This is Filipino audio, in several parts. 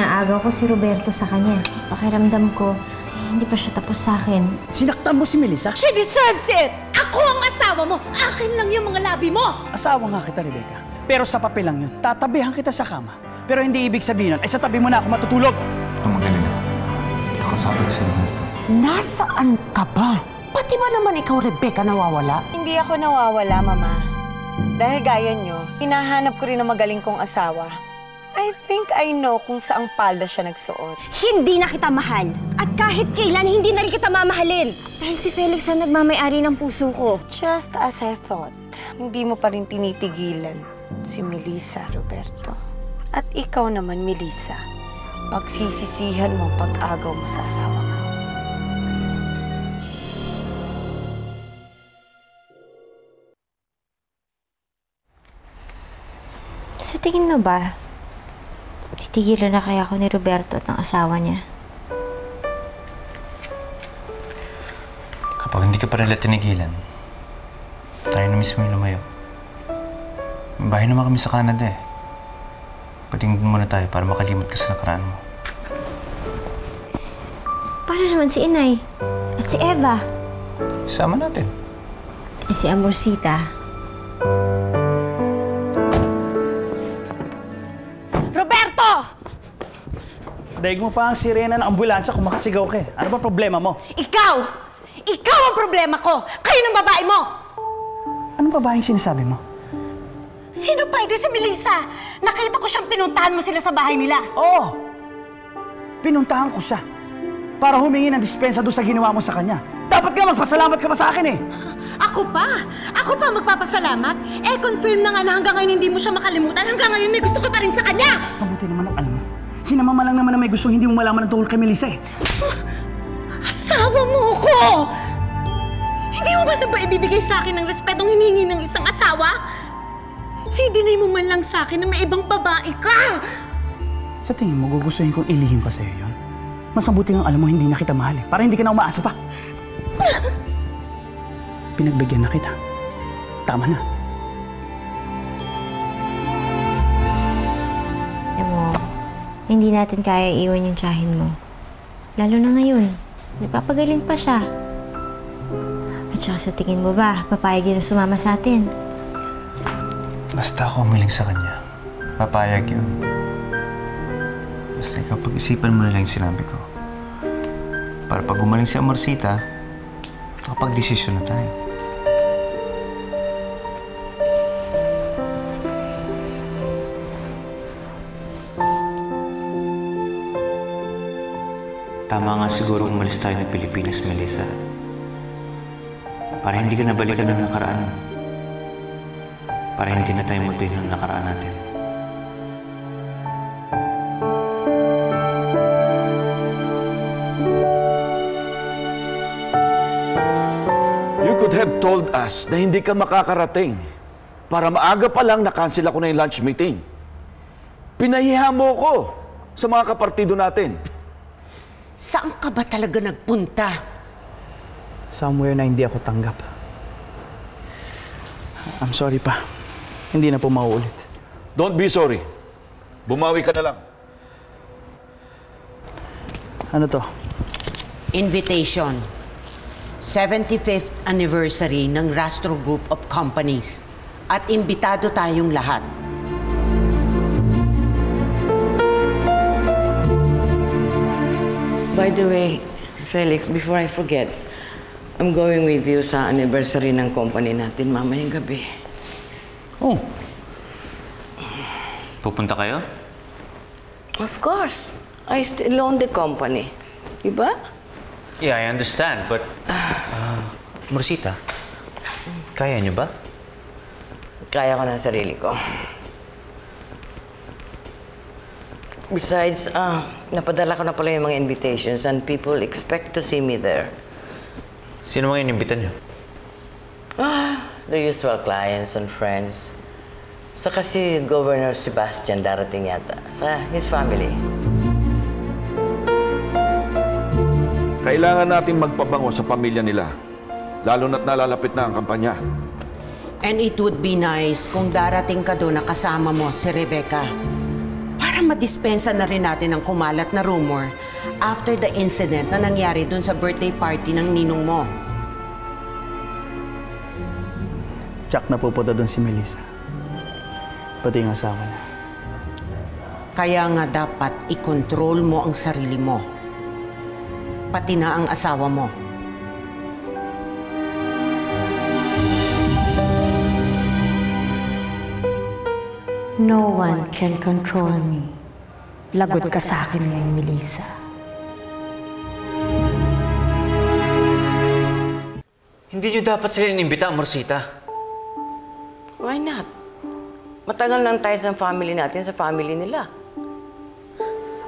inaagaw ko si Roberto sa kanya. Pakiramdam ko, hindi pa siya tapos sa akin. Sinaktan mo si Melissa? She deserves it! Ako ang asawa mo! Akin lang yung mga labi mo! Asawa nga kita, Rebecca. Pero sa papel lang yun. Tatabihan kita sa kama. Pero hindi ibig sabihin nun, ay sa tabi mo na ako matutulog. Ikaw magaling na. Nakasabi ka sa Roberto. Nasaan ka ba? Pati ba naman ikaw, Rebecca, nawawala? Hindi ako nawawala, Mama. Dahil gaya nyo, hinahanap ko rin ang magaling kong asawa. I think I know kung saang palda siya nagsuot. Hindi na kita mahal. At kahit kailan, hindi na rin kita mamahalin. Dahil si Felix ang nagmamay-ari ng puso ko. Just as I thought, hindi mo pa rin tinitigilan si Melissa, Roberto. At ikaw naman, Melissa, pagsisisihan mo pag-agaw mo sa asawa ko. Sa tingin mo ba, titigilan na kaya ako ni Roberto at ng asawa niya? Kapag hindi ka pa nila tinigilan, tayo na mismo yung lumayo. May bahay naman kami sa Canada eh. Patingin muna tayo para makalimot ka sa nakaraan mo. Paano naman si Inay? At si Eva? Isama natin. Eh si Amorcita? Roberto! Daig mo pa ang sirena ng ambulansya kung makasigaw ka eh. Ano ba problema mo? Ikaw! Ikaw ang problema ko! Kayo ng babae mo! Anong babaeng sinasabi mo? Sino pa? Hindi si Melissa! Nakita ko siyang pinuntahan mo sila sa bahay nila. Oo! Pinuntahan ko siya para humingi ng dispensa doon sa ginawa mo sa kanya. Dapat nga magpasalamat ka pa sa akin eh! Ako pa? Ako pa magpapasalamat? Eh, confirm na nga na hanggang ngayon hindi mo siya makalimutan. Hanggang ngayon may gusto ka pa rin sa kanya! Mabuti naman ang alam mo. Sinamama lang naman na may gusto hindi mo malaman ng tungkol kay Melissa eh. Asawa mo ko! Hindi mo man lang ba ibibigay sa akin ng respetong hinihingi ng isang asawa? Hindi mo man lang sa akin na may ibang babae ka! Sa tingin mo, gugustuhin kong ilihim pa sa'yo yun? Mas mabuti nga alam mo hindi na kita mahal eh, para hindi ka na umaasa pa. Pinagbigyan na kita. Tama na. Alam mo, hindi natin kaya iwan yung tiyahin mo. Lalo na ngayon, nagpapagaling pa siya. At saka sa tingin mo ba, papayag yun na sumama sa atin? Basta ako umiling sa kanya, papayag yun. Basta ikaw pag-isipan mo na lang yung sinabi ko. Para pag gumaling si Amorcita, nakapag-desisyon na tayo. Tama nga siguro umalis tayo ng Pilipinas, Melissa. Para hindi ka nabalikan ng nakaraan mo. Para hindi na tayo multuhin ng nakaraan natin. You could have told us na hindi ka makakarating. Para maaga pa lang na-cancel ako na yung lunch meeting. Pinahiya mo ko sa mga kapartido natin. Saan ka ba talaga nagpunta? Somewhere na hindi ako tanggap. I'm sorry pa. Hindi na po mauulit. Don't be sorry. Bumawi ka na lang. Ano to? Invitation. 75th anniversary ng Rastro Group of Companies. At imbitado tayong lahat. By the way, Felix, before I forget, I'm going with you sa anniversary ng company natin mamayang gabi. Oh. Pupunta kayo? Of course. I still own the company. Diba? Yeah, I understand, but... Amorcita, kaya niyo ba? Kaya ko ng sarili ko. Besides, napadala ko na pala yung mga invitations and people expect to see me there. Sino mga inimbitan niyo? The usual clients and friends. Saka si Governor Sebastian darating yata sa his family. Kailangan natin magpabango sa pamilya nila. Lalo na't nalalapit na ang kampanya. And it would be nice kung darating ka doon na kasama mo si Rebecca. Para Para madispensa na rin natin ang kumalat na rumor after the incident na nangyari dun sa birthday party ng ninong mo. Tsak na pupunta doon si Melissa. Pati yung asawa niya. Kaya nga dapat i-control mo ang sarili mo. Pati na ang asawa mo. No one can control me. Lagot ka sa akin ngayon, Melissa. Hindi niyo dapat sila inimbita, Morsita. Why not? Matagal nang tayo sa family natin, sa family nila.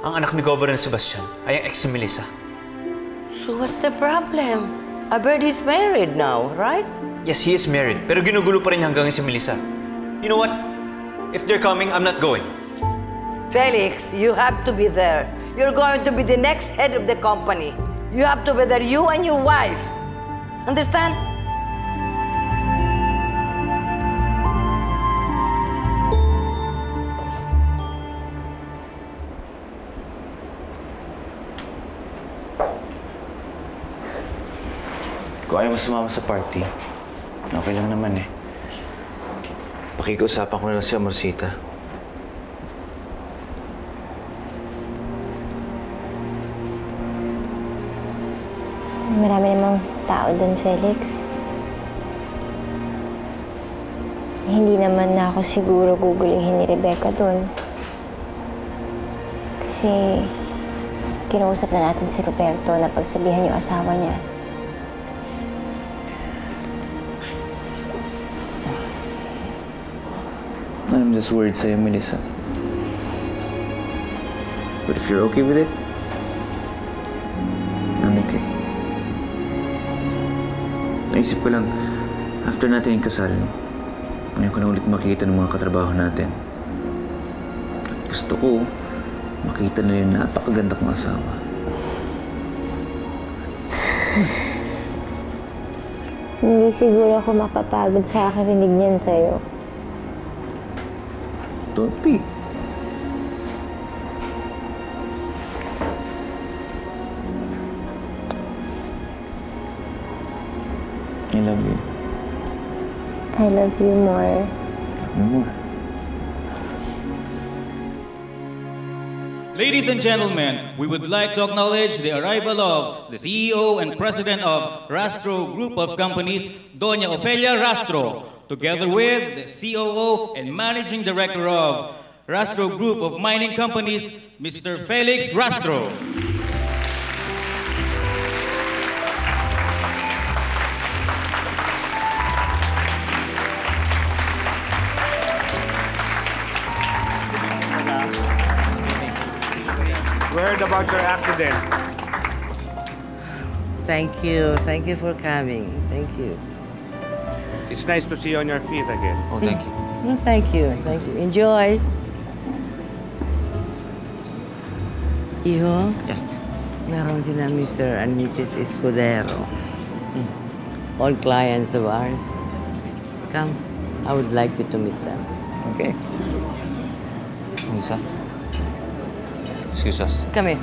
Ang anak ni Governor Sebastian ay ang ex ni Melissa. So what's the problem? I heard he's married now, right? Yes, he is married, pero ginugulo pa rin hanggang si Melissa. You know what? If they're coming, I'm not going. Felix, you have to be there. You're going to be the next head of the company. You have to be there, you and your wife. Understand? Kung ayaw mo sumama sa party, okay lang naman eh. Pakikiusapan ko na lang si Morsita. Marami namang tao doon, Felix. Hindi naman na ako siguro gugulihin ni Rebecca doon. Kasi kinausap na natin si Roberto na pagsabihan yung asawa niya. I'm just worried sa'yo, Melissa. But if you're okay with it, I'm okay. Naisip ko lang, after natin yung kasal, ngayon ko na ulit makita ng mga katrabaho natin. At gusto ko, makita na yung napakaganda kong asawa. Hindi siguro ako mapapagod sa kakarinig niyan sa'yo. Don't be. I love you. I love you more. No more. Ladies and gentlemen, we would like to acknowledge the arrival of the CEO and President of Rastro Group of Companies, Doña Ofelia Rastro, together with the COO and Managing Director of Rastro Group of Mining Companies, Mr. Felix Rastro. We heard about your accident. Thank you. Thank you for coming. Thank you. It's nice to see you on your feet again. Oh, thank you. No, thank you. Thank you. Enjoy. Iho? Yeah. Meron sila Mr. and Mrs. Escudero. All clients of ours. Come. I would like you to meet them. Okay. Melissa? Excuse us. Come here.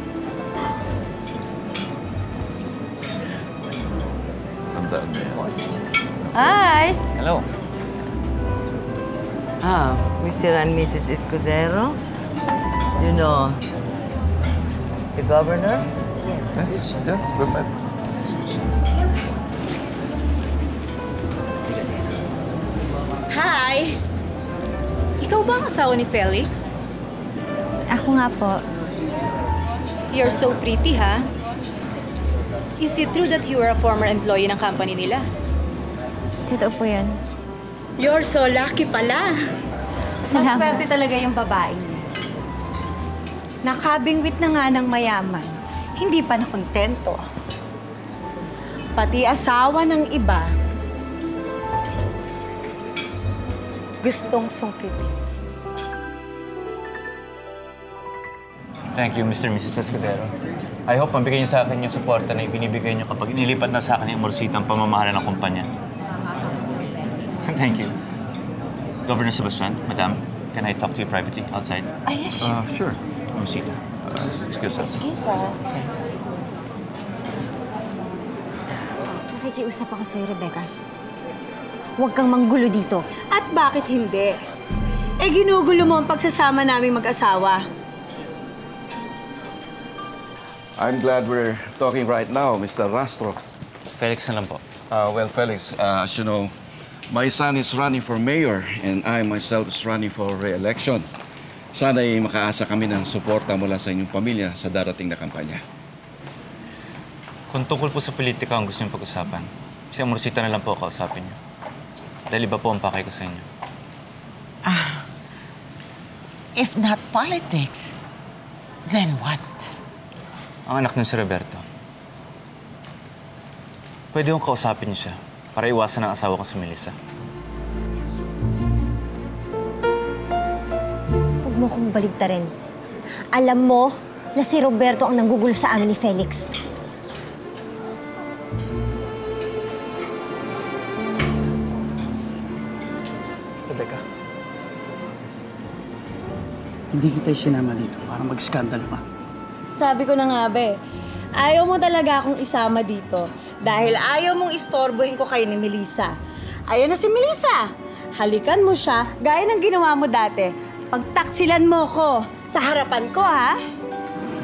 Hi. Hello. Ah, Mr. and Mrs. Escudero. You know the governor? Yes, we're fine. Hi! Ikaw ba ang asawa ni Felix? Ako nga po. You're so pretty, ha? Is it true that you were a former employee ng company nila? Totoo po yun. You're so lucky pala. Salamat. Maswerte talaga yung babae niya. Nakabingwit na nga ng mayaman, hindi pa nakontento. Pati asawa ng iba, gustong sungkitin. Thank you, Mr. and Mrs. Escudero. I hope mabigay niyo sa akin yung suporta na ibinibigay niyo kapag inilipat na sa akin yung Morsita ang pamamahala ng kumpanya. Thank you. Governor Sebastian, Madam, Can I talk to you privately outside? Yes. Sure. Rosita. Excuse us. Excuse us. Nakikiusap ako sa'yo, Rebecca. Huwag kang manggulo dito. At bakit hindi? Eh, ginugulo mo ang pagsasama naming mag-asawa. I'm glad we're talking right now, Mr. Rastro. Felix na lang po. Well, Felix, as you know, my son is running for mayor and I myself is running for re-election. Sana'y makaasa kami ng suporta mula sa inyong pamilya sa darating na kampanya. Kung tungkol po sa politika ang gusto niyong pag-usapan, si Amorsita na lang po kausapin niyo. Dahil iba po ang pakay ko sa inyo. If not politics, then what? Ang anak niyo si Roberto. Pwede kong kausapin niyo siya para iwasan ang asawa ko si Melissa. Huwag mo kong baligtarin. Alam mo na si Roberto ang nanggugulo sa amin ni Felix. Rebecca, hindi kita sinama dito para mag-skandalo ka. Sabi ko na nga ba ayaw mo talaga akong isama dito dahil ayaw mong istorbohin ko kayo ni Melissa. Ayaw na si Melissa. Halikan mo siya gaya ng ginawa mo dati. Pagtaksilan mo ko sa harapan ko, ha?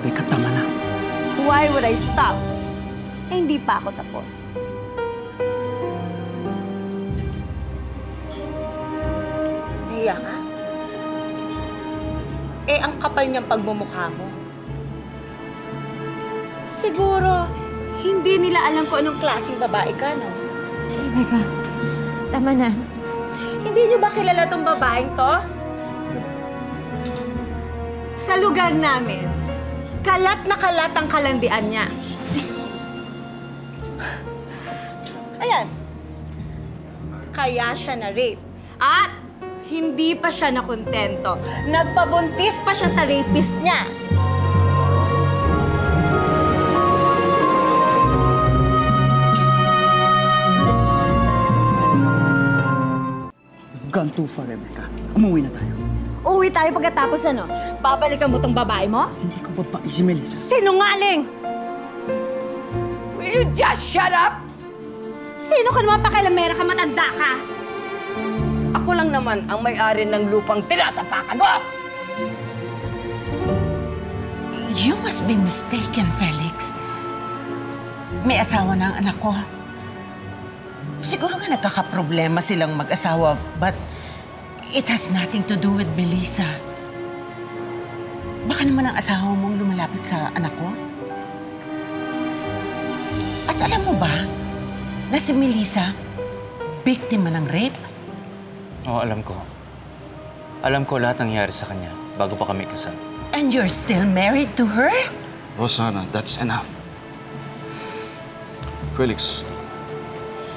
Rebecca, tama na. Why would I stop? Eh, hindi pa ako tapos. Nahiya ka? Eh, ang kapal niyang pagmumukha mo. Siguro, hindi nila alam kung anong klaseng babae ka, no? Rebecca, tama na. Hindi niyo ba kilala tong babaeng to? Sa lugar namin, kalat na kalat ang kalandian niya. Ayan. Kaya siya na-rape. At hindi pa siya nakontento. Nagpabuntis pa siya sa rapist niya. Gone too far, Rebecca. Umuwi na tayo. Uwi tayo pagkatapos ano? Babalikan mo tong babae mo? Hindi ko babae si Melissa. Sinungaling! Will you just shut up? Sino ka naman pakialamera ka, matanda ka? Ako lang naman ang may-ari ng lupang tinatapakan mo! You must be mistaken, Felix. May asawa na ang anak ko. Siguro nga nagkakaproblema silang mag-asawa, but it has nothing to do with Melissa. Baka naman ang asawa mong lumalapit sa anak ko? At alam mo ba na si Melissa, biktima ng rape? Oo, alam ko. Alam ko lahat ng nangyari sa kanya bago pa kami kasal. And you're still married to her? Rosana, that's enough. Felix,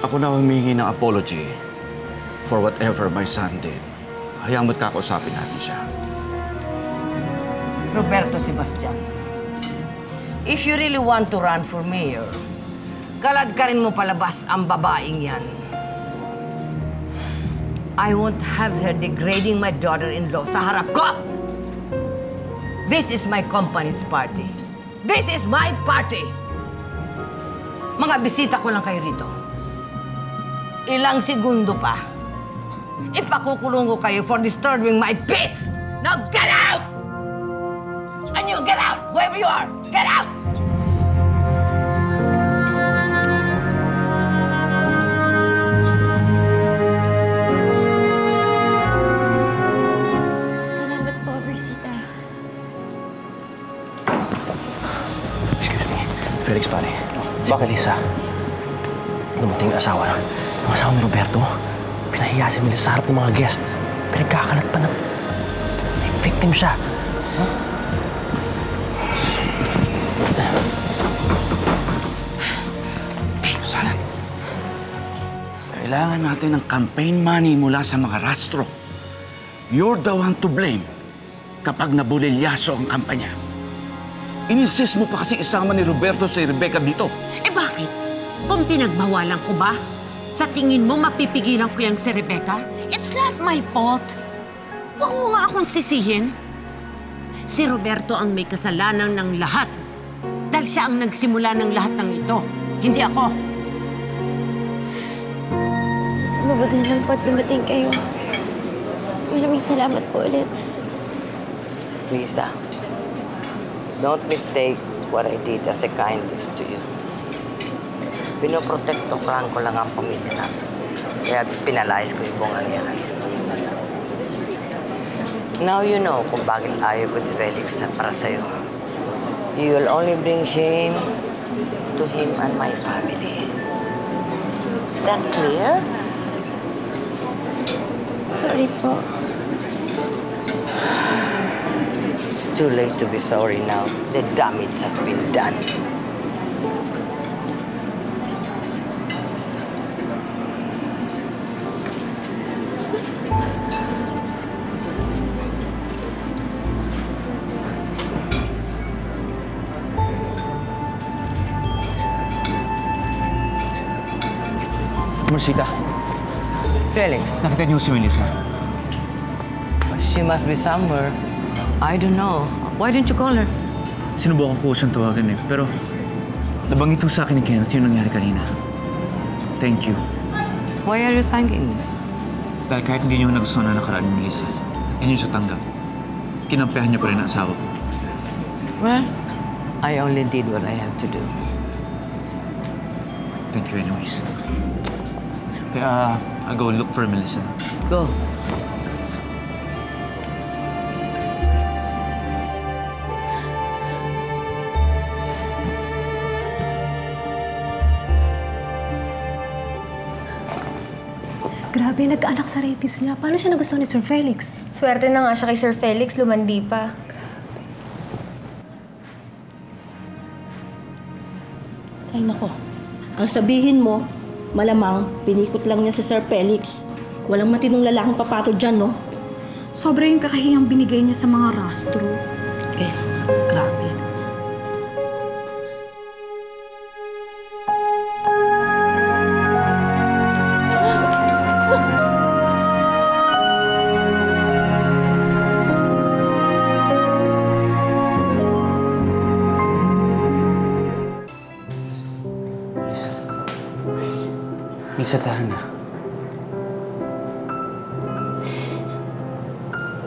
ako na humingi ng apology for whatever my son did. Hayaan mo't kakausapin natin siya. Roberto Sebastian, if you really want to run for mayor, kalad ka rin mo palabas ang babaeng yan. I won't have her degrading my daughter-in-law sa harap ko! This is my company's party. This is my party! Mga bisita ko lang kayo rito. Ilang segundo pa, ipakukulong ko kayo for disturbing my peace! Now get out! And you get out! Wherever you are, get out! Salamat po, Rosita. Excuse me. Felix, pare. Bakit, Lisa? Dumating ang asawa na. Ang asawa ni Roberto, pinahiya si Melissa sa harap ng mga guests. Pinagkakalat pa na. May victim siya. Huh? Sana. Kailangan natin ng campaign money mula sa mga rastro. You're the one to blame kapag nabulilyaso ang kampanya. Ininsist mo pa kasi isama ni Roberto si Rebecca dito. Eh bakit? Kung pinagbawalan ko ba, sa tingin mo mapipigilan ko yung si Rebecca? It's not my fault. Huwag mo nga akong sisihin. Si Roberto ang may kasalanan ng lahat. Dahil siya ang nagsimula ng lahat ng ito. Hindi ako. Mabuti na lang po at dumating kayo. Maraming salamat po ulit. Lisa, don't mistake what I did as a kindness to you. Pinoprotektohan ko lang ang pamilya namin. Kaya pinalayas ko yung buong nangyari. Now you know kung bakit ayaw ko si Felix para sa'yo. You will only bring shame to him and my family. Is that clear? Sorry po. It's too late to be sorry now. The damage has been done. Marcita, Felix, nakita niyo si Melissa? she must be somewhere. I don't know. Why didn't you call her? Sinubukan ko siyang tawagan eh, pero nabanggit ko sa akin ni Kenneth yung nangyari kanina. Thank you. Why are you thanking me? Dahil kahit hindi niyo nagustuhan na nakaraan ni Melissa, hindi niyo siya tanggap. Kinampihan niyo pa rin ang asawa ko. Well, I only did what I had to do. Thank you anyways. Kaya, I'll go look for Melissa. Go. Grabe, nagkaanak sa rapist niya. Paano siya nagustuhan ni Sir Felix? Swerte na nga siya kay Sir Felix, lumandi pa. Ay nako, ang sabihin mo, malamang pinikot lang niya si Sir Felix. Walang matinong lalaking papato dyan, no? Sobra yung kakahiyang binigay niya sa mga rastro. Okay, grabe. Melissa, tahan na.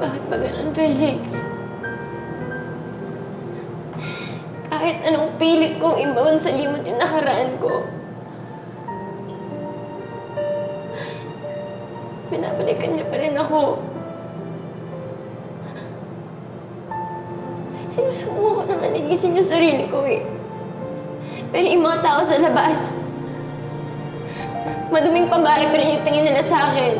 Bakit ba ganun, Felix? Kahit anong pilit kong ibaon sa limot yung nakaraan ko, binabalikan niya pa rin ako. Sinusubukan ko na manilisin yung sarili ko eh. Pero yung mga tao sa labas, maduming babae pa rin yung tingin nila sa akin.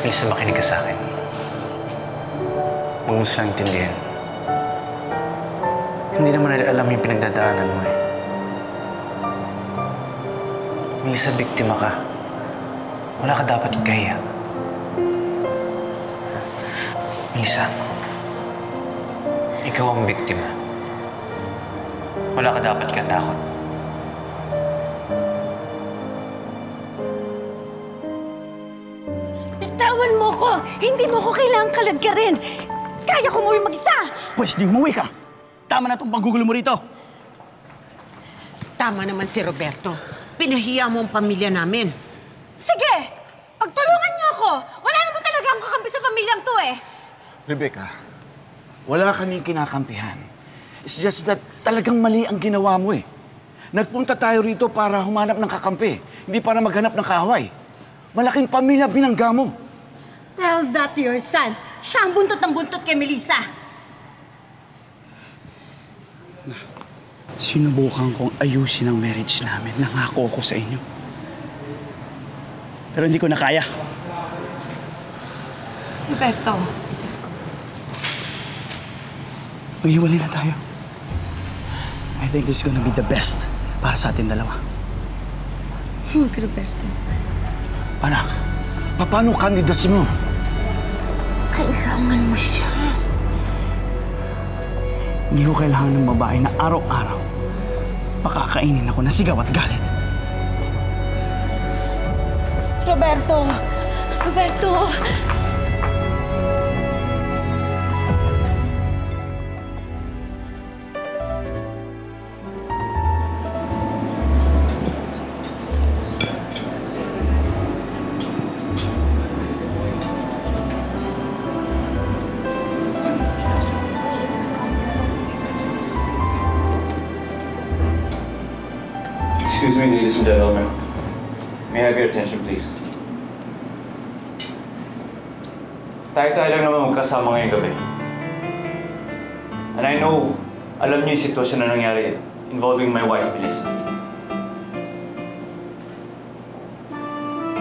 Melissa, makinig ka sa akin. Huwag mo silang intindihin. Hindi naman nila alam yung pinagdadaanan mo eh. Melissa, biktima ka. Wala ka dapat ikahiya. Melissa, ikaw ang biktima. Wala ka dapat katakot. Bitawan mo ko! Hindi mo ko kailangang kaladkarin! Kaya ko umuwi mag-isa! Pwes di umuwi ka. Tama na itong panggugulo mo rito. Tama naman si Roberto. Pinahiya mo ang pamilya namin. Sige! Pagtulungan niyo ako! Wala naman talaga akong kakampi sa pamilyang to eh! Rebecca, wala kaming kinakampihan. It's just that talagang mali ang ginawa mo eh. Nagpunta tayo rito para humanap ng kakampi, hindi para maghanap ng kaaway. Malaking pamilya binangga mo. Tell that to your son. Siya ang buntot ng buntot kay Melissa. Sinubukan kong ayusin ang marriage namin. Nangako ako sa inyo. Pero hindi ko na kaya. Roberto. Maghiwalay na tayo. I think this is gonna be the best para sa atin dalawa. Huwag, Roberto. Anak, paano candidacy mo? Kailangan mo siya. Hindi ko kailangan ng babae na araw-araw pakakainin ako ng sigaw at galit. Roberto! Roberto! Excuse me, ladies and gentlemen. May I have your attention, please? Tayo-tayo lang naman magkasama ngayong gabi. And I know, alam niyo yung sitwasyon na nangyari involving my wife, Melissa.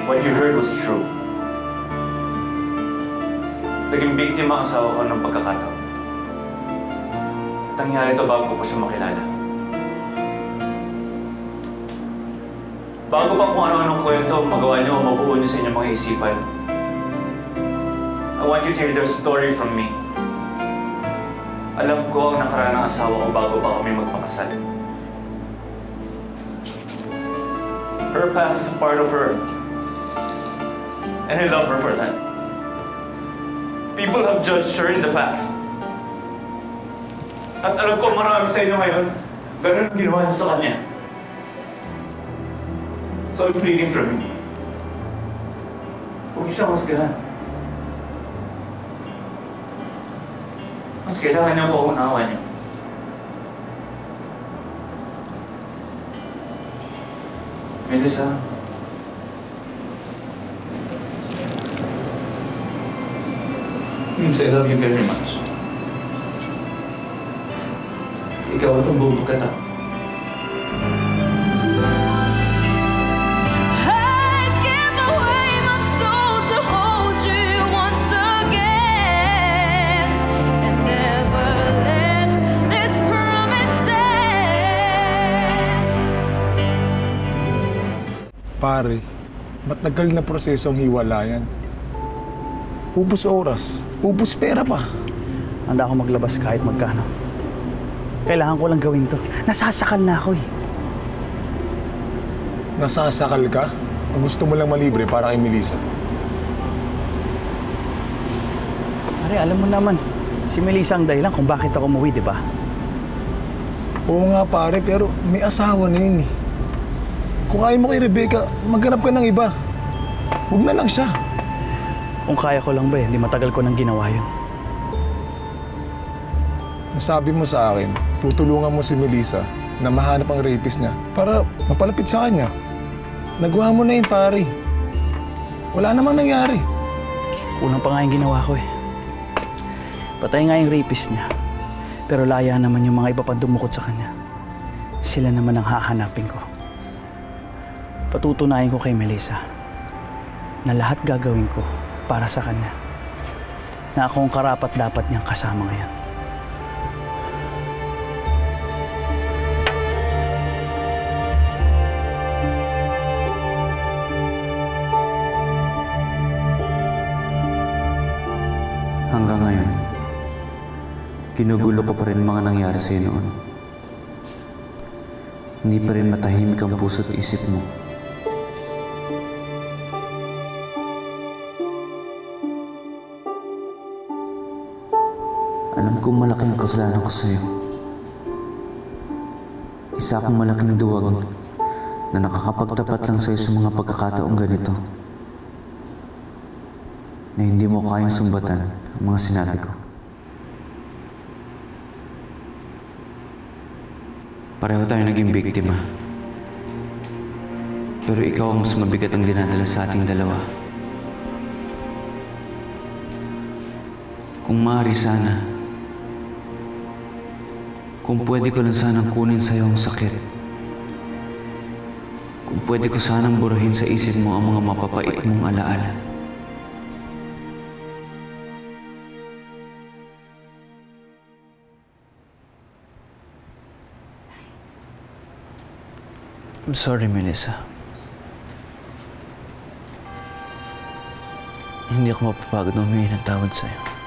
What you heard was true. Naging biktima ang asawa ko ng pagkakataon. At nangyari ito bago ko pa siya makilala. Bago pa kung ano-anong kwento magawa niyo o mabuo niyo sa inyong mga isipan, I want you to hear the story from me. Alam ko ang nakaraan ng asawa ko bago pa kami magpakasal. Her past is a part of her. And I love her for that. People have judged her in the past. At alam ko marami sa inyo ngayon, ganun ang ginawa niyo sa kanya. So I'm pleading from you. Huwag siya masgalan. Mas kailangan niya po unawa niyo. Melissa. Means I love you very much. Ikaw at ang bubukat ako. Pare, matagal na proseso ang hiwalayan. Ubus oras, ubus pera pa. Handa ako maglabas kahit magkano. Kailangan ko lang gawin to. Nasasakal na ako eh. Nasasakal ka? O gusto mo lang malibre para kay Melissa? Pare, alam mo naman, si Melissa ang dahilan kung bakit ako umuwi, di ba? Oo nga pare, pero may asawa na yun eh. Kung ayaw mo kay Rebecca, maghanap ka ng iba. Huwag na lang siya. Kung kaya ko lang ba hindi matagal ko nang ginawa yun. Sabi mo sa akin, tutulungan mo si Melissa na mahanap ang rapist niya para mapalapit sa kanya. Nagawa mo na yun, pare. Wala namang nangyari. Unang pa nga yung ginawa ko eh. Patay nga yung rapist niya. Pero laya naman yung mga iba pang dumukot sa kanya. Sila naman ang hahanapin ko. Patutunayan ko kay Melissa na lahat gagawin ko para sa kanya. Na ako ang karapat-dapat niyang kasama ngayon. Hanggang ngayon, ginugulo ko pa rin mga nangyari sa'yo noon. Hindi pa rin matahimik ang puso't isip mo. Alam kong malaki ang kasalanan ko sa'yo. Isa akong malaking duwag na nakakapagtapat lang sa'yo sa mga pagkakataong ganito. Na hindi mo kayang sumbatan ang mga sinabi ko. Pareho tayo naging biktima. Pero ikaw ang mas mabigat ang dinadala sa ating dalawa. Kung maaari sana, kung pwede ko lang sanang kunin sa'yo ang sakit. Kung pwede ko sanang burahin sa isip mo ang mga mapapait mong alaala. I'm sorry, Melissa. Hindi ako mapapagod na humingi ng tawad sa'yo.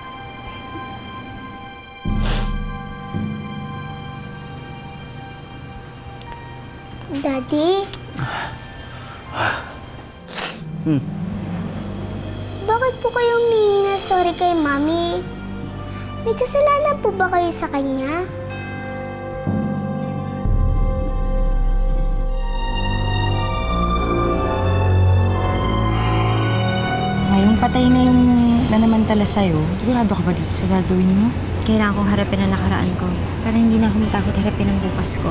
Daddy? Bakit po kayo humingi na sorry kay Mami? May kasalanan po ba kayo sa kanya? Ngayong patay na yung nanamantala sa'yo, sigurado ka ba dito sa gagawin mo? Kailangan kong harapin ang nakaraan ko. Para hindi na ako matakot harapin ang bukas ko.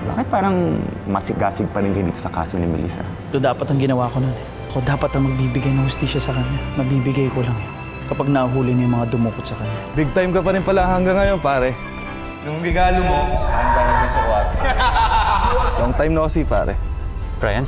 Bakit parang masigasig pa rin kayo dito sa kaso ni Melissa? Ito dapat ang ginawa ko nun eh. Ako dapat ang magbibigay ng hustisya sa kanya. Mabibigay ko lang yun. Kapag nahuli niya yung mga dumukot sa kanya. Big time ka pa rin pala hanggang ngayon, pare. Nung regalo mo, handa na din sa kwarto. Long time no see, pare. Brian?